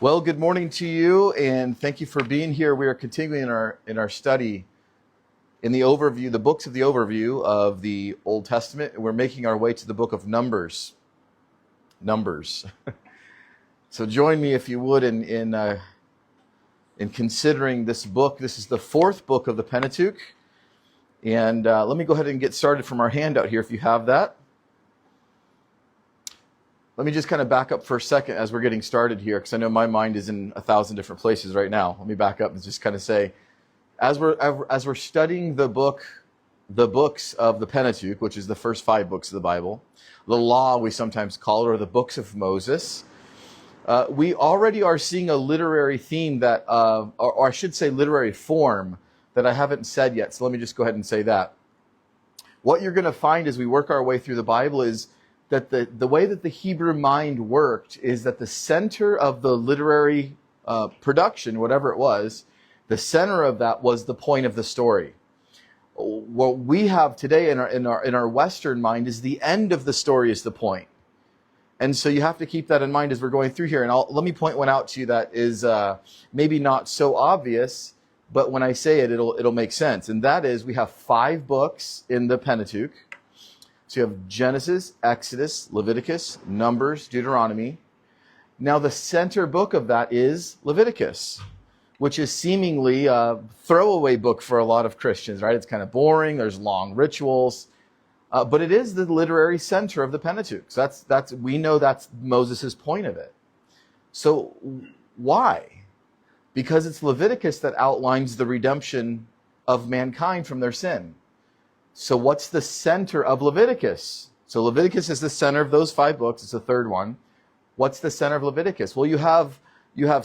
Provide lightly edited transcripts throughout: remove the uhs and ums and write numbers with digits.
Well, good morning to you, and thank you for being here. We are continuing in our study in the overview, the books of the overview of the Old Testament. We're making our way to the book of Numbers. Numbers. So join me, if you would, in considering this book. This is the fourth book of the Pentateuch, and let me go ahead and get started from our handout here, if you have that. Let me just kind of back up for a second as we're getting started here, because I know my mind is in 1,000 different places right now. Let me back up and just kind of say, as we're studying the books of the Pentateuch, which is the first 5 books of the Bible, the law we sometimes call it, or the books of Moses, we already are seeing a literary theme that, or I should say literary form, that I haven't said yet. So let me just go ahead and say that. What you're going to find as we work our way through the Bible is that the way that the Hebrew mind worked is that the center of the literary production, whatever it was, the center of that was the point of the story. What we have today in our Western mind is the end of the story is the point. And so you have to keep that in mind as we're going through here. And let me point one out to you that is maybe not so obvious, but when I say it, it'll make sense. And that is, we have 5 books in the Pentateuch. So you have Genesis, Exodus, Leviticus, Numbers, Deuteronomy. Now the center book of that is Leviticus, which is seemingly a throwaway book for a lot of Christians, right? It's kind of boring. There's long rituals, but it is the literary center of the Pentateuch. So we know that's Moses' point of it. So why? Because it's Leviticus that outlines the redemption of mankind from their sin. So what's the center of Leviticus? So Leviticus is the center of those 5 books. It's the third one. What's the center of Leviticus? Well, you have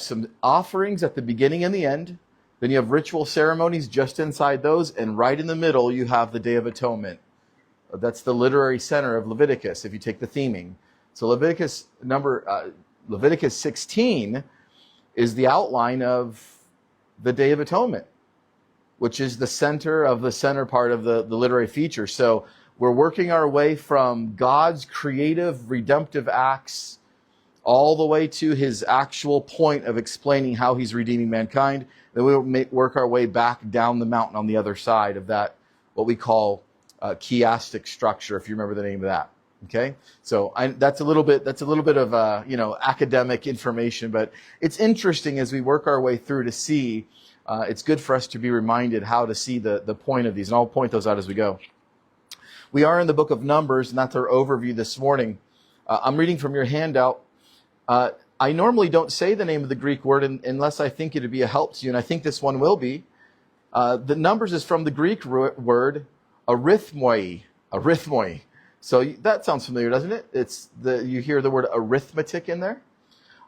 some offerings at the beginning and the end. Then you have ritual ceremonies just inside those. And right in the middle, you have the Day of Atonement. That's the literary center of Leviticus, if you take the theming. So Leviticus 16 is the outline of the Day of Atonement, which is the center part of the literary feature. So we're working our way from God's creative, redemptive acts all the way to his actual point of explaining how he's redeeming mankind. Then we'll work our way back down the mountain on the other side of that, what we call chiastic structure, if you remember the name of that. Okay, so that's a little bit of academic information, but it's interesting as we work our way through to see. It's good for us to be reminded how to see the point of these, and I'll point those out as we go. We are in the book of Numbers, and that's our overview this morning. I'm reading from your handout. I normally don't say the name of the Greek word unless I think it would be a help to you, and I think this one will be. The Numbers is from the Greek word arithmoi. Arithmoi. So that sounds familiar, doesn't it? You hear the word arithmetic in there.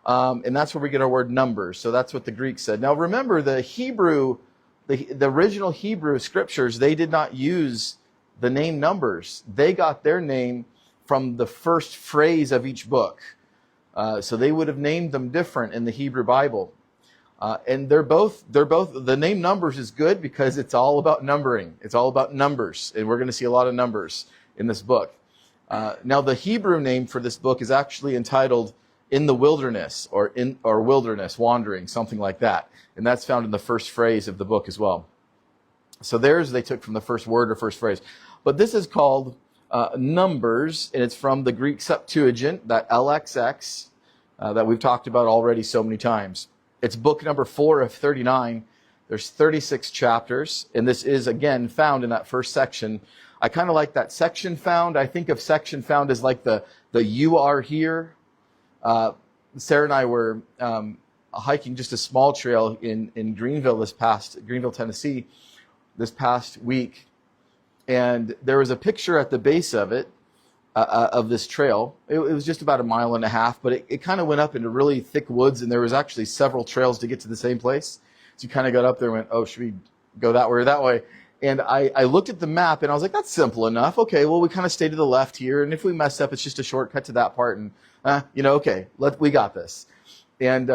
And that's where we get our word numbers. So that's what the Greek said. Now remember, the original Hebrew scriptures, they did not use the name Numbers. They got their name from the first phrase of each book. So they would have named them different in the Hebrew Bible. And they're both, the name Numbers is good because it's all about numbering. It's all about numbers. And we're going to see a lot of numbers in this book. Now the Hebrew name for this book is actually entitled In the Wilderness, or Wilderness, Wandering, something like that. And that's found in the first phrase of the book as well. So theirs they took from the first word or first phrase. But this is called Numbers, and it's from the Greek Septuagint, that LXX, that we've talked about already so many times. It's book number 4 of 39. There's 36 chapters, and this is, again, found in that first section. I kind of like that section found. I think of section found as like the you are here. Sarah and I were hiking just a small trail in Greenville, Tennessee, this past week. And there was a picture at the base of it, of this trail. It was just about 1.5 miles, but it kind of went up into really thick woods, and there was actually several trails to get to the same place. So you kind of got up there and went, oh, should we go that way or that way? And I looked at the map, and I was like, that's simple enough. Okay, well, we kind of stay to the left here, and if we mess up, it's just a shortcut to that part, and okay, we got this. And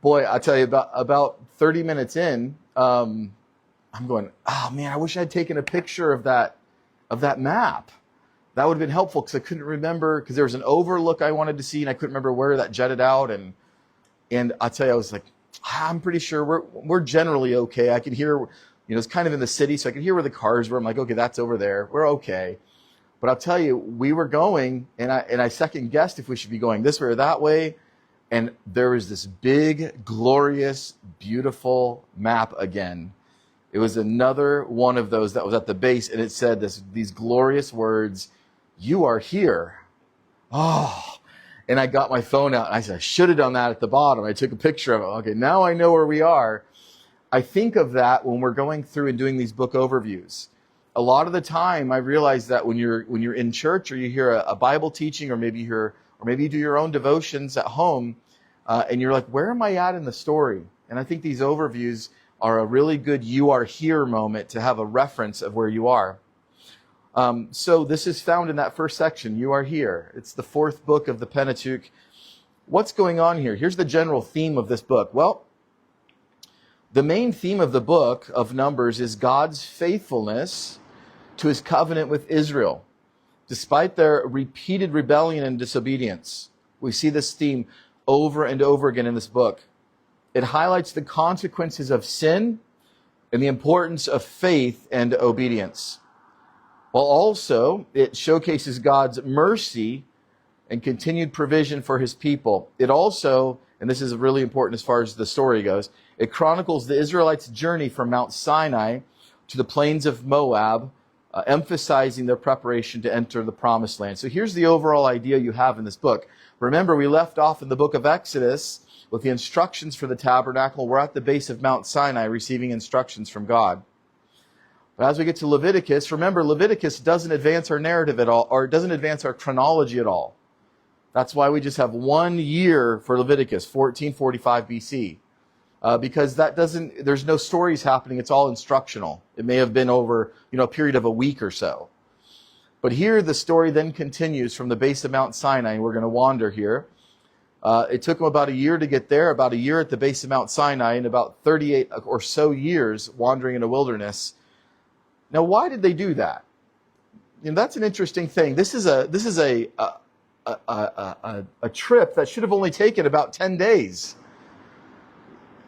boy, I tell you, about 30 minutes in, I'm going, oh man, I wish I'd taken a picture of that map. That would have been helpful, because I couldn't remember, because there was an overlook I wanted to see, and I couldn't remember where that jutted out. And And I'll tell you, I was like, I'm pretty sure we're generally okay. I could hear, it's kind of in the city, so I could hear where the cars were. I'm like, okay, that's over there. We're okay. But I'll tell you, we were going, and I second guessed if we should be going this way or that way. And there was this big, glorious, beautiful map again. It was another one of those that was at the base, and it said these glorious words, "You are here." Oh, and I got my phone out, and I said, I should have done that at the bottom. I took a picture of it. Okay, now I know where we are. I think of that when we're going through and doing these book overviews. A lot of the time, I realize that when you're in church, or you hear a Bible teaching, or maybe you do your own devotions at home, and you're like, where am I at in the story? And I think these overviews are a really good "you are here" moment to have a reference of where you are. So this is found in that first section, "You are here." It's the fourth book of the Pentateuch. What's going on here? Here's the general theme of this book. Well, the main theme of the book of Numbers is God's faithfulness to his covenant with Israel, despite their repeated rebellion and disobedience. We see this theme over and over again in this book. It highlights the consequences of sin and the importance of faith and obedience. While also it showcases God's mercy and continued provision for his people. It also, and this is really important as far as the story goes, it chronicles the Israelites' journey from Mount Sinai to the plains of Moab, emphasizing their preparation to enter the promised land. So here's the overall idea you have in this book. Remember, we left off in the book of Exodus with the instructions for the tabernacle. We're at the base of Mount Sinai receiving instructions from God. But as we get to Leviticus, remember, Leviticus doesn't advance our narrative at all, or it doesn't advance our chronology at all. That's why we just have 1 year for Leviticus, 1445 BC. Because there's no stories happening, it's all instructional. It may have been over, a period of a week or so. But here the story then continues from the base of Mount Sinai, and we're going to wander here. It took them about a year to get there, about a year at the base of Mount Sinai, and about 38 or so years wandering in a wilderness. Now, why did they do that? That's an interesting thing. This is a trip that should have only taken about 10 days.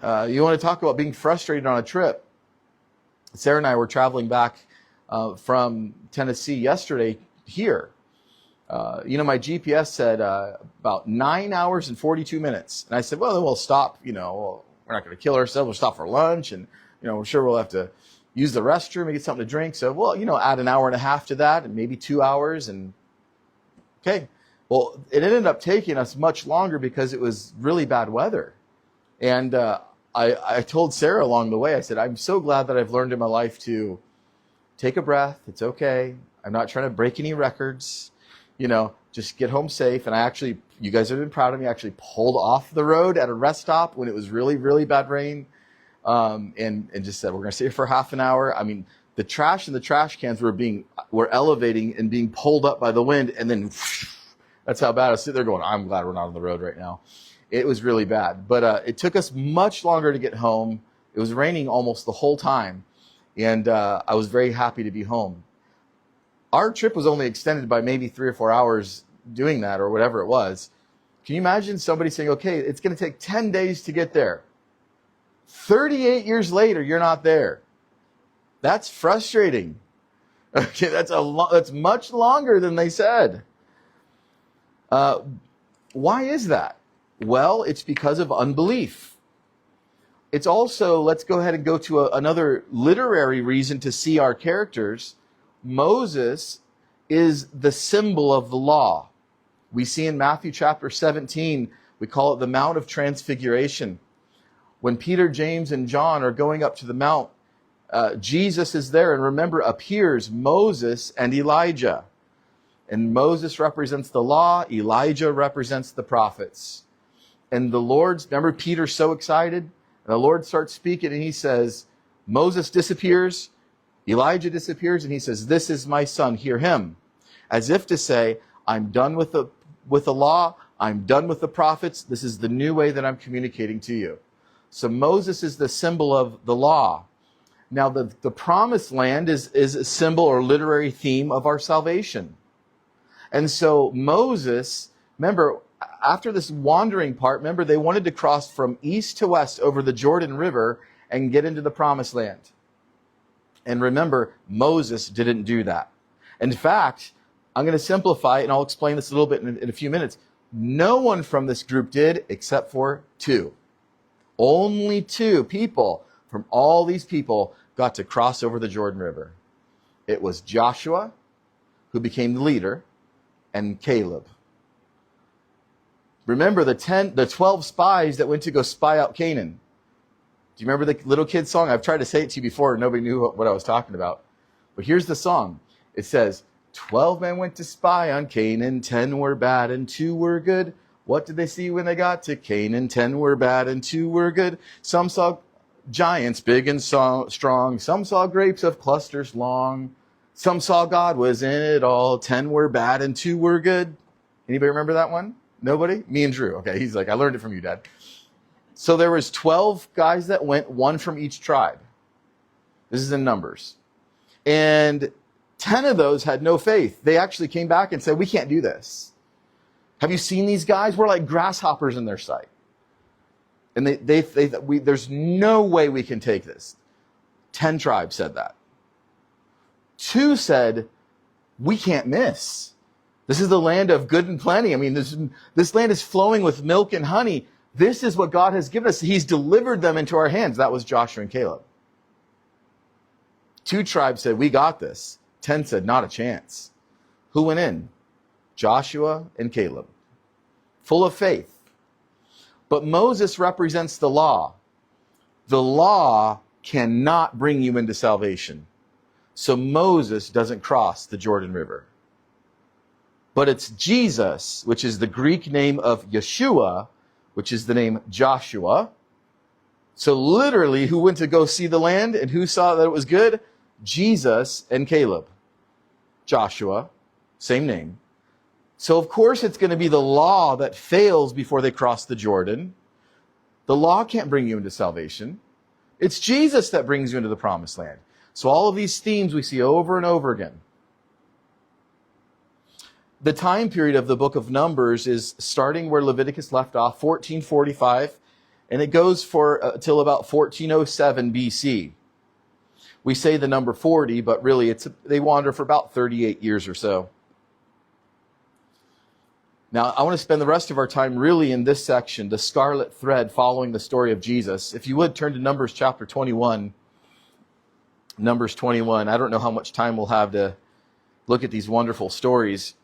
You want to talk about being frustrated on a trip. Sarah and I were traveling back from Tennessee yesterday here. My GPS said about 9 hours and 42 minutes. And I said, well, then we'll stop, we're not going to kill ourselves. We'll stop for lunch, and, we're sure we'll have to use the restroom and get something to drink. So, add an hour and a half to that, and maybe 2 hours. And okay. Well, it ended up taking us much longer because it was really bad weather. And I told Sarah along the way, I said, I'm so glad that I've learned in my life to take a breath. It's okay. I'm not trying to break any records. Just get home safe. And you guys have been proud of me. I actually pulled off the road at a rest stop when it was really, really bad rain. And just said, we're going to stay here for half an hour. I mean, the trash in the trash cans were elevating and being pulled up by the wind. And then that's how bad I was sitting there going, I'm glad we're not on the road right now. It was really bad. But it took us much longer to get home. It was raining almost the whole time. And I was very happy to be home. Our trip was only extended by maybe 3 or 4 hours doing that, or whatever it was. Can you imagine somebody saying, okay, it's going to take 10 days to get there. 38 years later, you're not there. That's frustrating. Okay, that's much longer than they said. Why is that? Well, it's because of unbelief. It's also, let's go ahead and go to another literary reason to see our characters. Moses is the symbol of the law. We see in Matthew chapter 17, we call it the Mount of Transfiguration. When Peter, James, and John are going up to the mount, Jesus is there, and remember, appears Moses and Elijah. And Moses represents the law, Elijah represents the prophets. And remember, Peter's so excited, and the Lord starts speaking, and he says, Moses disappears, Elijah disappears, and he says, this is my son, hear him. As if to say, I'm done with the law, I'm done with the prophets, this is the new way that I'm communicating to you. So Moses is the symbol of the law. Now the promised land is a symbol or literary theme of our salvation. And so Moses, remember, after this wandering part, remember, they wanted to cross from east to west over the Jordan River and get into the promised land. And remember, Moses didn't do that. In fact, I'm going to simplify it, and I'll explain this a little bit in a few minutes. No one from this group did, except for two. Only two people from all these people got to cross over the Jordan River. It was Joshua, who became the leader, and Caleb. Remember the 12 spies that went to go spy out Canaan. Do you remember the little kid song? I've tried to say it to you before, and nobody knew what I was talking about. But here's the song. It says, 12 men went to spy on Canaan, 10 were bad and 2 were good. What did they see when they got to Canaan? 10 were bad and 2 were good. Some saw giants big and strong. Some saw grapes of clusters long. Some saw God was in it all. 10 were bad and 2 were good. Anybody remember that one? Nobody? Me and Drew. Okay, he's like, I learned it from you, Dad. So there was 12 guys that went, one from each tribe. This is in Numbers. And 10 of those had no faith. They actually came back and said, we can't do this. Have you seen these guys? We're like grasshoppers in their sight. And there's no way we can take this. 10 tribes said that. 2 said, we can't miss. This is the land of good and plenty. I mean, this land is flowing with milk and honey. This is what God has given us. He's delivered them into our hands. That was Joshua and Caleb. 2 tribes said, we got this. 10 said, not a chance. Who went in? Joshua and Caleb. Full of faith. But Moses represents the law. The law cannot bring you into salvation. So Moses doesn't cross the Jordan River. But it's Jesus, which is the Greek name of Yeshua, which is the name Joshua. So literally, who went to go see the land and who saw that it was good? Jesus and Caleb. Joshua, same name. So of course it's going to be the law that fails before they cross the Jordan. The law can't bring you into salvation. It's Jesus that brings you into the promised land. So all of these themes we see over and over again. The time period of the book of Numbers is starting where Leviticus left off, 1445, and it goes for till about 1407 BC. We say the number 40, but really they wander for about 38 years or so. Now, I want to spend the rest of our time really in this section, the scarlet thread following the story of Jesus. If you would, turn to Numbers chapter 21. Numbers 21. I don't know how much time we'll have to look at these wonderful stories.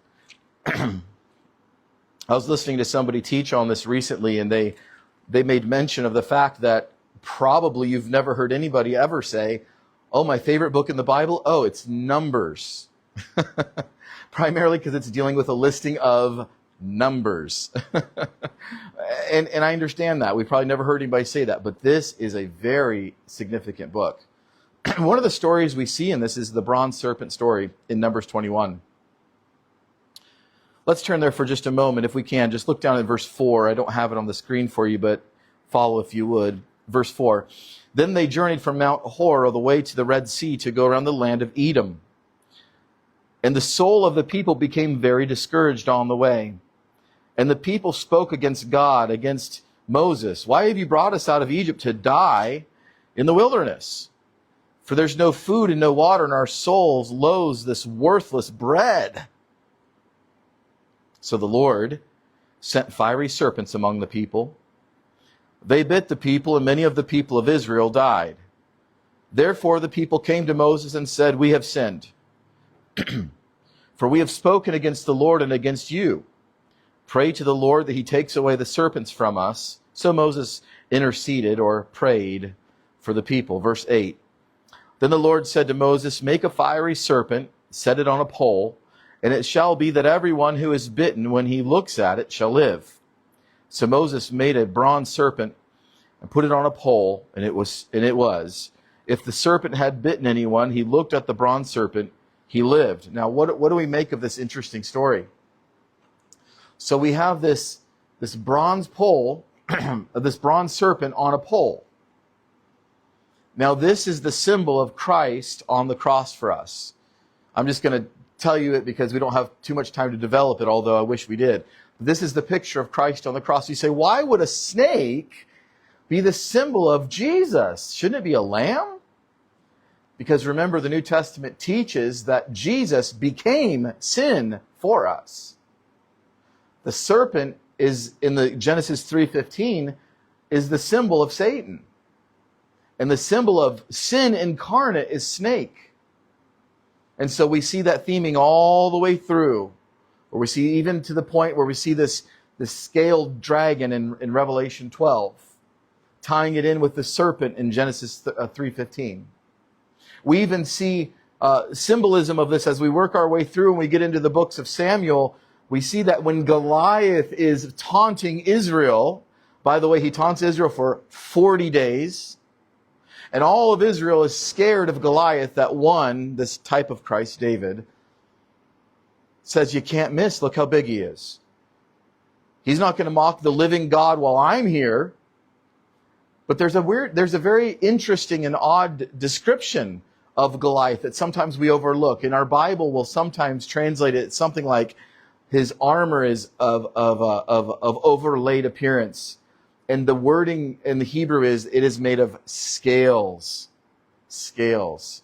I was listening to somebody teach on this recently, and they made mention of the fact that probably you've never heard anybody ever say, oh, my favorite book in the Bible? Oh, it's Numbers. Primarily because it's dealing with a listing of numbers. and I understand that. We've probably never heard anybody say that, but this is a very significant book. One of the stories we see in this is the bronze serpent story in Numbers 21. Let's turn there for just a moment, if we can. Just look down at verse 4. I don't have it on the screen for you, but follow if you would. Verse 4. Then they journeyed from Mount Hor all the way to the Red Sea to go around the land of Edom. And the soul of the people became very discouraged on the way. And the people spoke against God, against Moses. Why have you brought us out of Egypt to die in the wilderness? For there's no food and no water, and our souls loathe this worthless bread. So the Lord sent fiery serpents among the people. They bit the people, and many of the people of Israel died. Therefore the people came to Moses and said, we have sinned. For we have spoken against the Lord and against you. Pray to the Lord that he takes away the serpents from us. So Moses interceded or prayed for the people. Verse 8. Then the Lord said to Moses, make a fiery serpent, set it on a pole, and it shall be that everyone who is bitten, when he looks at it, shall live. So Moses made a bronze serpent and put it on a pole, and it was, if the serpent had bitten anyone, he looked at the bronze serpent, he lived. Now, what do we make of this interesting story? So we have this bronze pole, this bronze serpent on a pole. Now, this is the symbol of Christ on the cross for us. I'm just going to tell you it because we don't have too much time to develop it, although I wish we did. This is the picture of Christ on the cross. You say, why would a snake be the symbol of Jesus? Shouldn't it be a lamb? Because remember, the New Testament teaches that Jesus became sin for us. The serpent is, in the Genesis 3:15, is the symbol of Satan. And the symbol of sin incarnate is snake. And so we see that theming all the way through, where we see even to the point where we see this scaled dragon in Revelation 12, tying it in with the serpent in Genesis 3:15. We even see symbolism of this as we work our way through and we get into the books of Samuel. We see that when Goliath is taunting Israel, by the way, he taunts Israel for 40 days, and all of Israel is scared of Goliath, that one, this type of Christ, David, says, you can't miss, look how big he is. He's not going to mock the living God while I'm here. But there's a very interesting and odd description of Goliath that sometimes we overlook. In our Bible, we'll sometimes translate it something like his armor is of overlaid appearance. And the wording in the Hebrew is, it is made of scales. Scales.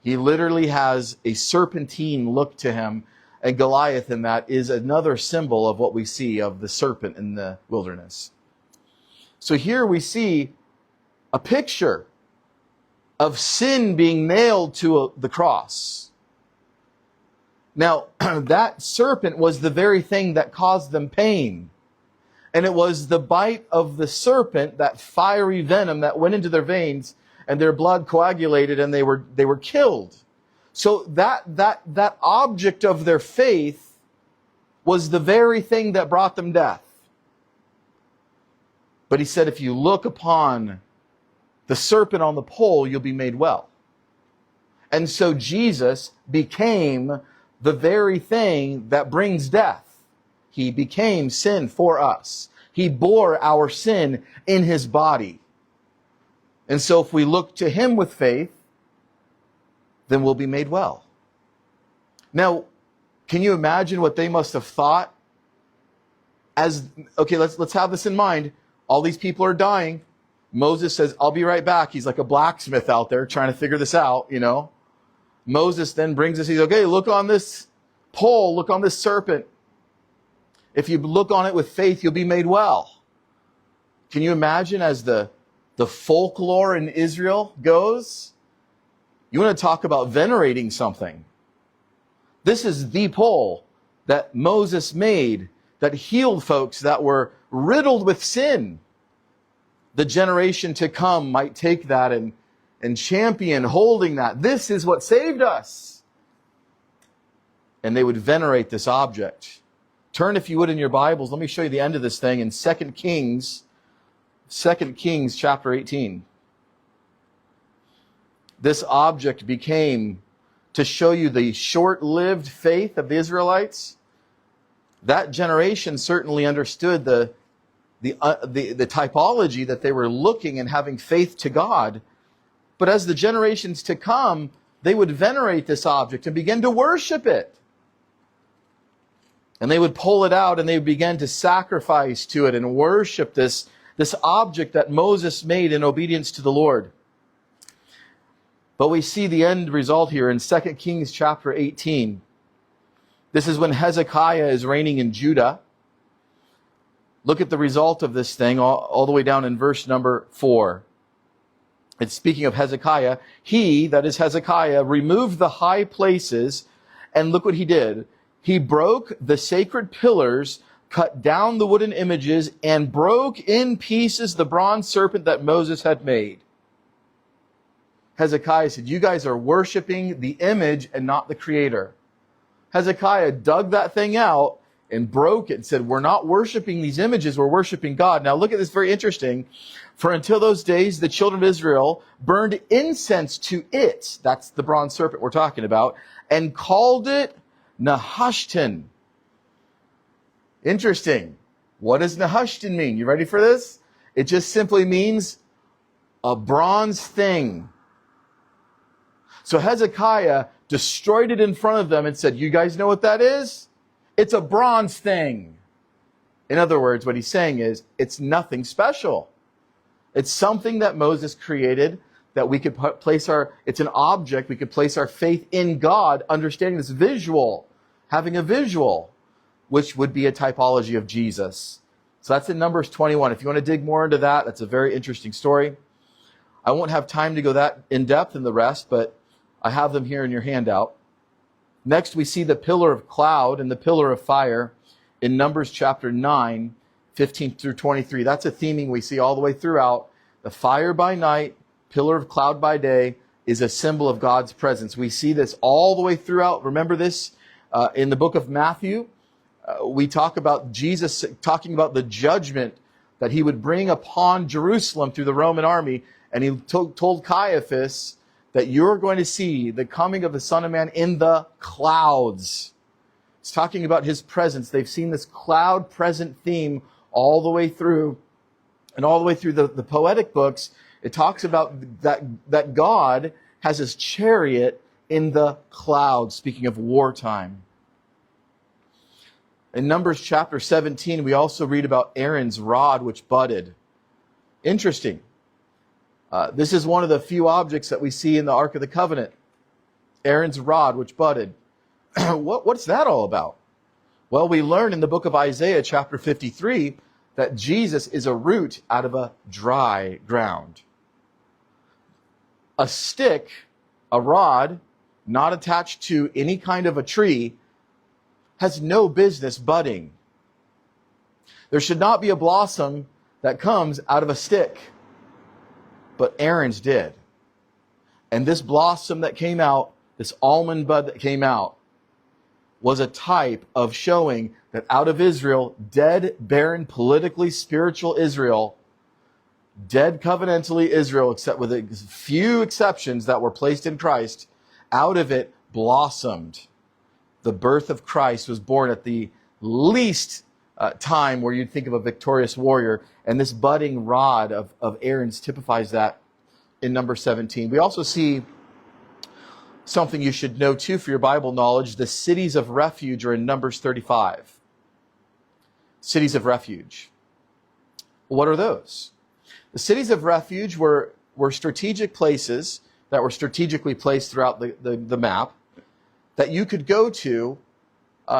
He literally has a serpentine look to him. And Goliath in that is another symbol of what we see of the serpent in the wilderness. So here we see a picture of sin being nailed to the cross. Now, that serpent was the very thing that caused them pain. And it was the bite of the serpent, that fiery venom that went into their veins, and their blood coagulated, and they were killed. So that object of their faith was the very thing that brought them death. But he said, if you look upon the serpent on the pole, you'll be made well. And so Jesus became the very thing that brings death. He became sin for us. He bore our sin in his body. And so if we look to him with faith, then we'll be made well. Now, can you imagine what they must have thought? Okay, let's have this in mind. All these people are dying. Moses says, I'll be right back. He's like a blacksmith out there trying to figure this out, you know. Moses then brings us, he's okay, look on this pole, look on this serpent. If you look on it with faith, you'll be made well. Can you imagine as the folklore in Israel goes? You want to talk about venerating something. This is the pole that Moses made that healed folks that were riddled with sin. The generation to come might take that and champion holding that. This is what saved us. And they would venerate this object. Turn, if you would, in your Bibles. Let me show you the end of this thing in 2 Kings chapter 18. This object became, to show you the short-lived faith of the Israelites. That generation certainly understood the typology that they were looking and having faith to God. But as the generations to come, they would venerate this object and begin to worship it. And they would pull it out and they would begin to sacrifice to it and worship this object that Moses made in obedience to the Lord. But we see the end result here in 2 Kings chapter 18. This is when Hezekiah is reigning in Judah. Look at the result of this thing all the way down in verse number 4. It's speaking of Hezekiah. He, that is Hezekiah, removed the high places, and look what he did. He broke the sacred pillars, cut down the wooden images, and broke in pieces the bronze serpent that Moses had made. Hezekiah said, you guys are worshiping the image and not the creator. Hezekiah dug that thing out and broke it and said, we're not worshiping these images, we're worshiping God. Now look at this, very interesting. For until those days, the children of Israel burned incense to it, that's the bronze serpent we're talking about, and called it Nehushtan. Interesting. What does Nehushtan mean? You ready for this? It just simply means a bronze thing. So Hezekiah destroyed it in front of them and said, you guys know what that is? It's a bronze thing. In other words, what he's saying is, it's nothing special. It's something that Moses created that we could it's an object, we could place our faith in God, understanding this visual, having a visual, which would be a typology of Jesus. So that's in Numbers 21. If you want to dig more into that, that's a very interesting story. I won't have time to go that in depth in the rest, but I have them here in your handout. Next, we see the pillar of cloud and the pillar of fire in Numbers chapter 9, 15 through 23. That's a theming we see all the way throughout. The fire by night, pillar of cloud by day is a symbol of God's presence. We see this all the way throughout. Remember this in the book of Matthew. We talk about Jesus talking about the judgment that he would bring upon Jerusalem through the Roman army. And he told Caiaphas that you're going to see the coming of the Son of Man in the clouds. It's talking about his presence. They've seen this cloud present theme all the way through. And all the way through the poetic books, it talks about that God has his chariot in the clouds, speaking of wartime. In Numbers chapter 17, we also read about Aaron's rod which budded. Interesting. This is one of the few objects that we see in the Ark of the Covenant. Aaron's rod which budded. What's that all about? Well, we learn in the book of Isaiah chapter 53 that Jesus is a root out of a dry ground. A stick, a rod, not attached to any kind of a tree, has no business budding. There should not be a blossom that comes out of a stick. But Aaron's did. And this blossom that came out, this almond bud that came out, was a type of showing that out of Israel, dead, barren, politically spiritual Israel, dead covenantally Israel, except with a few exceptions that were placed in Christ, out of it blossomed. The birth of Christ was born at the least time where you'd think of a victorious warrior, and this budding rod of Aaron's typifies that in number 17. We also see something you should know too for your Bible knowledge. The cities of refuge are in Numbers 35. Cities of refuge. What are those? The cities of refuge were strategic places that were strategically placed throughout the map that you could go to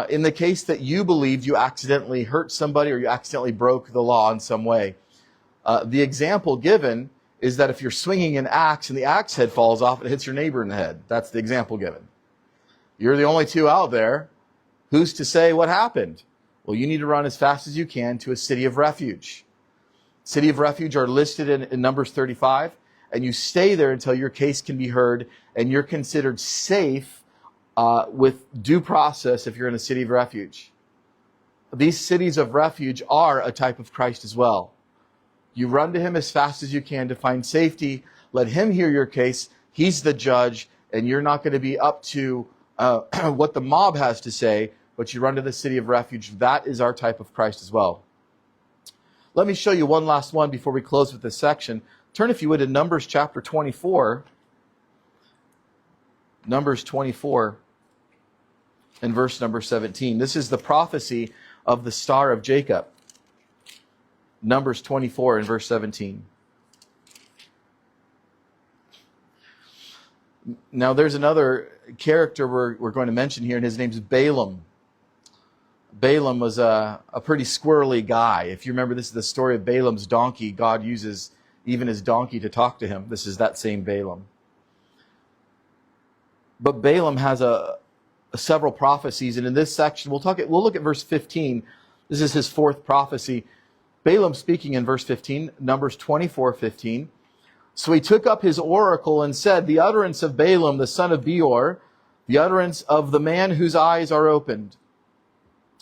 in the case that you believed you accidentally hurt somebody or you accidentally broke the law in some way. The example given is that if you're swinging an axe and the axe head falls off, it hits your neighbor in the head. That's the example given. You're the only two out there. Who's to say what happened? Well, you need to run as fast as you can to a city of refuge. City of refuge are listed in Numbers 35, and you stay there until your case can be heard and you're considered safe with due process if you're in a city of refuge. These cities of refuge are a type of Christ as well. You run to him as fast as you can to find safety. Let him hear your case. He's the judge, and you're not going to be up to what the mob has to say, but you run to the city of refuge. That is our type of Christ as well. Let me show you one last one before we close with this section. Turn, if you would, to Numbers chapter 24. Numbers 24 and verse number 17. This is the prophecy of the Star of Jacob. Numbers 24 and verse 17. Now there's another character we're going to mention here, and his name's Balaam. Balaam was a pretty squirrely guy. If you remember, this is the story of Balaam's donkey. God uses even his donkey to talk to him. This is that same Balaam. But Balaam has several prophecies, and in this section, we'll look at verse 15. This is his fourth prophecy. Balaam speaking in verse 15, Numbers 24:15. So he took up his oracle and said, the utterance of Balaam, the son of Beor, the utterance of the man whose eyes are opened,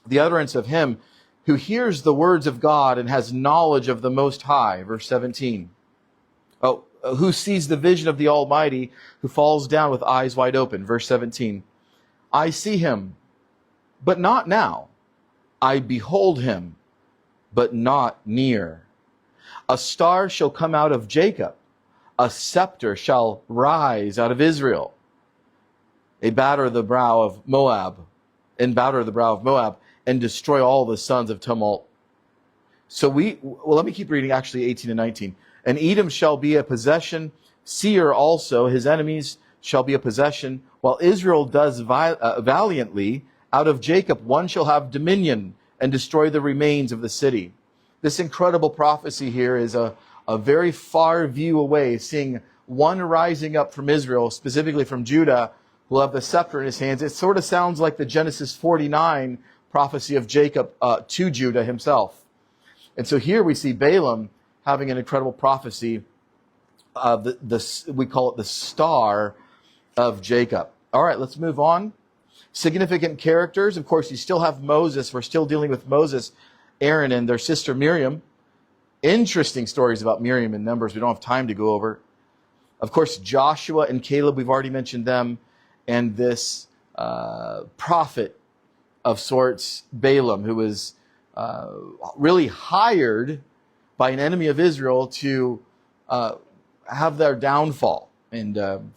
the utterance of him who hears the words of God and has knowledge of the Most High. Verse 17. Who sees the vision of the Almighty, who falls down with eyes wide open. Verse 17. I see him, but not now. I behold him, but not near. A star shall come out of Jacob. A scepter shall rise out of Israel. Batter the brow of Moab, and destroy all the sons of tumult. Let me keep reading actually 18 and 19. And Edom shall be a possession, Seir also, his enemies shall be a possession, while Israel does valiantly. Out of Jacob one shall have dominion and destroy the remains of the city. This incredible prophecy here is a very far view away, seeing one rising up from Israel, specifically from Judah, who will have the scepter in his hands. It sort of sounds like the Genesis 49 prophecy of Jacob to Judah himself. And so here we see Balaam having an incredible prophecy of we call it the star of Jacob. All right, let's move on. Significant characters. Of course, you still have Moses. We're still dealing with Moses, Aaron, and their sister Miriam. Interesting stories about Miriam in Numbers we don't have time to go over. Of course, Joshua and Caleb, we've already mentioned them. And this prophet of sorts, Balaam, who was really hired by an enemy of Israel to have their downfall. And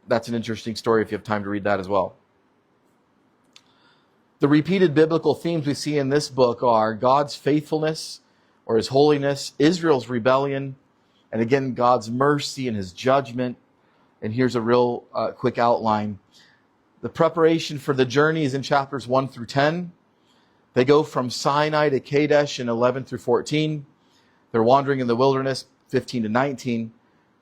that's an interesting story if you have time to read that as well. The repeated biblical themes we see in this book are God's faithfulness or his holiness, Israel's rebellion, and again, God's mercy and his judgment. And here's a real quick outline. The preparation for the journey is in chapters 1 through 10. They go from Sinai to Kadesh in 11 through 14. They're wandering in the wilderness, 15 to 19.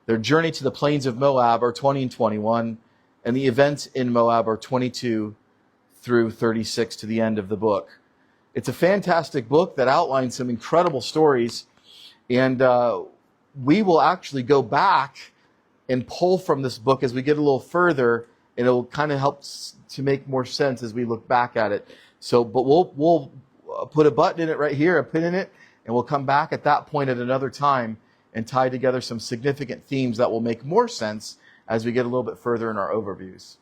Their journey to the plains of Moab are 20 and 21. And the events in Moab are 22 through 36 to the end of the book. It's a fantastic book that outlines some incredible stories. And we will actually go back and pull from this book as we get a little further, and it will kind of help to make more sense as we look back at it. So, but we'll put a button in it right here, a pin in it, and we'll come back at that point at another time and tie together some significant themes that will make more sense as we get a little bit further in our overviews.